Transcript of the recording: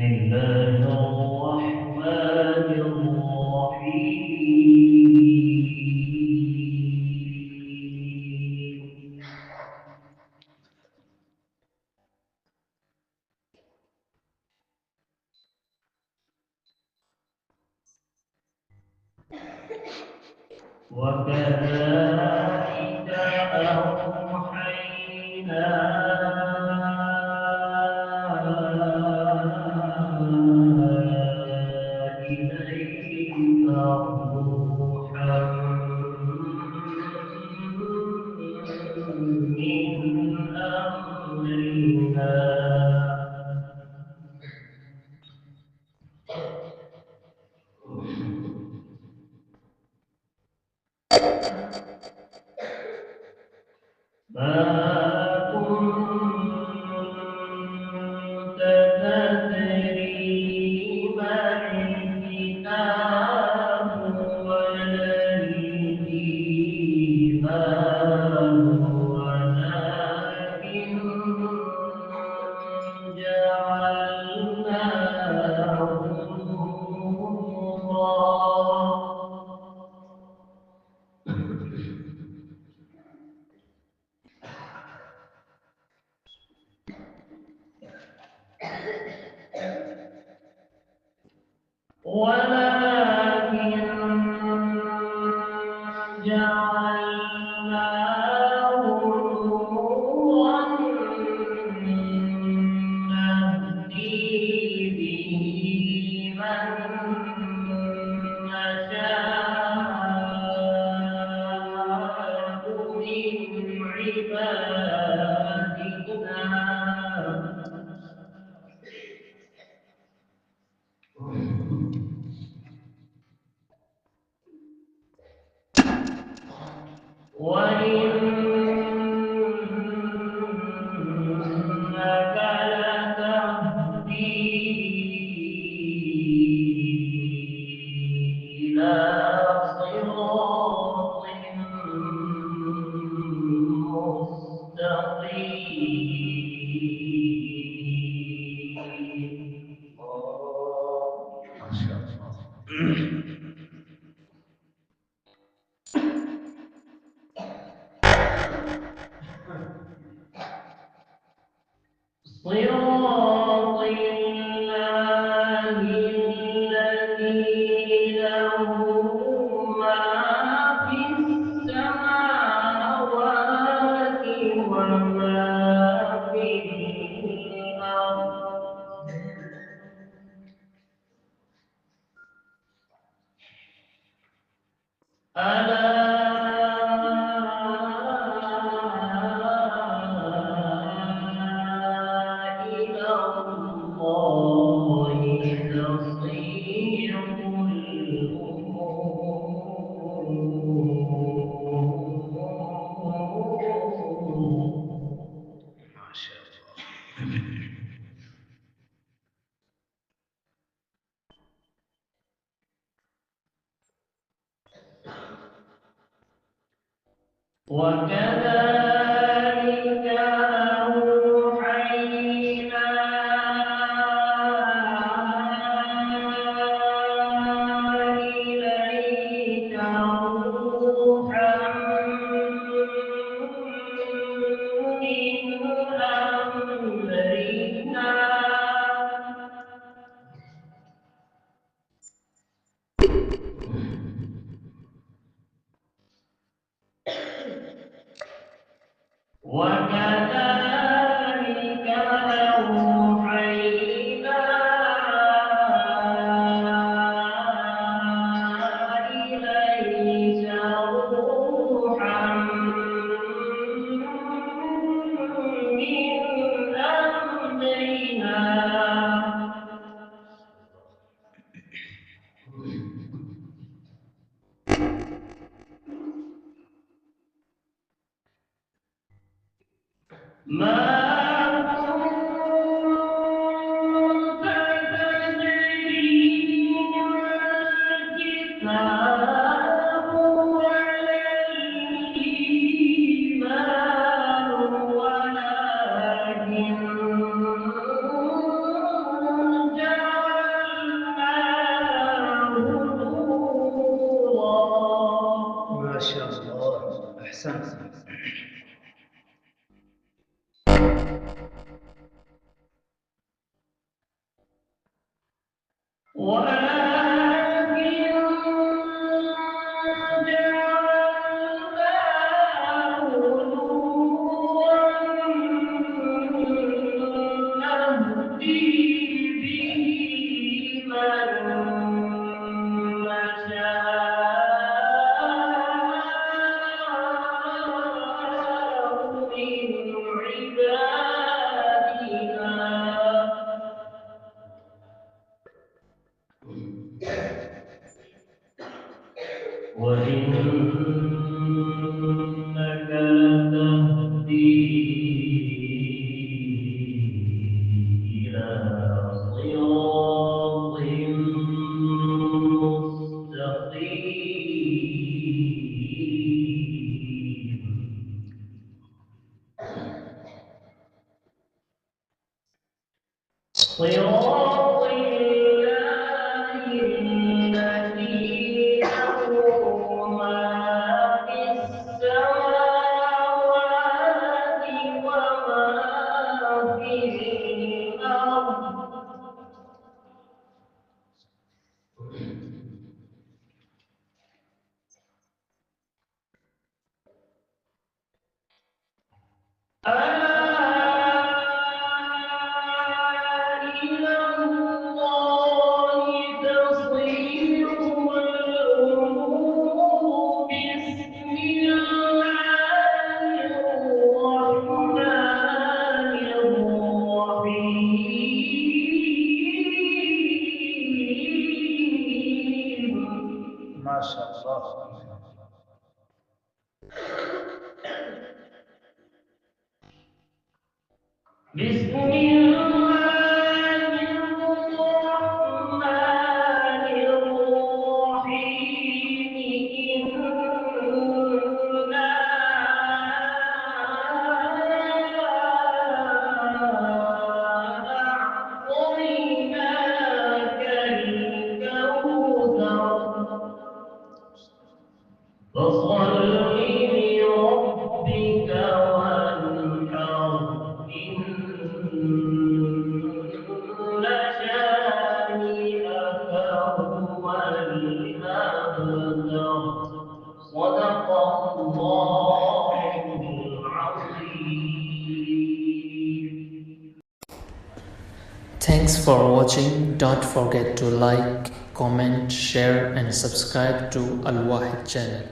الله الرحمن الرحيم. وكذلك أوحينا إليك روحا من أمرنا. ما كنت تدري ما الكتاب ولا الإيمان ولكن جعلناه نورا. ولكن جعلناه نورا نهدي به من نشاء من عبادنا. وإنك لتهدي إلى صراط مستقيم. ما شاء الله. صراط الله الذي له ما في السماوات وما في الأرض. ألا إلى الله تصير الأمور. ما شاء الله. وكذلك أوحينا إليك روحا من أمرنا. وكذلك أوحينا إليك روحا من أمرنا. ما كنت تدري ما الكتاب ولا الإيمان ولكن وإنك لتهدي إلى صراط مستقيم صراط الله الذي له ما في السماوات وما في الأرض ألا إلى الله تصير الأمور بسم الله الرحمن الرحيم ما شاء الله. بسم الله الرحمن الرحيم إنا أعطيناك الكوثر فصل لربك وانحر إن شانئك هو الأبتر صدق الله العظيم. Thanks for watching. Don't forget to like, comment, share and subscribe to Al Wahid channel.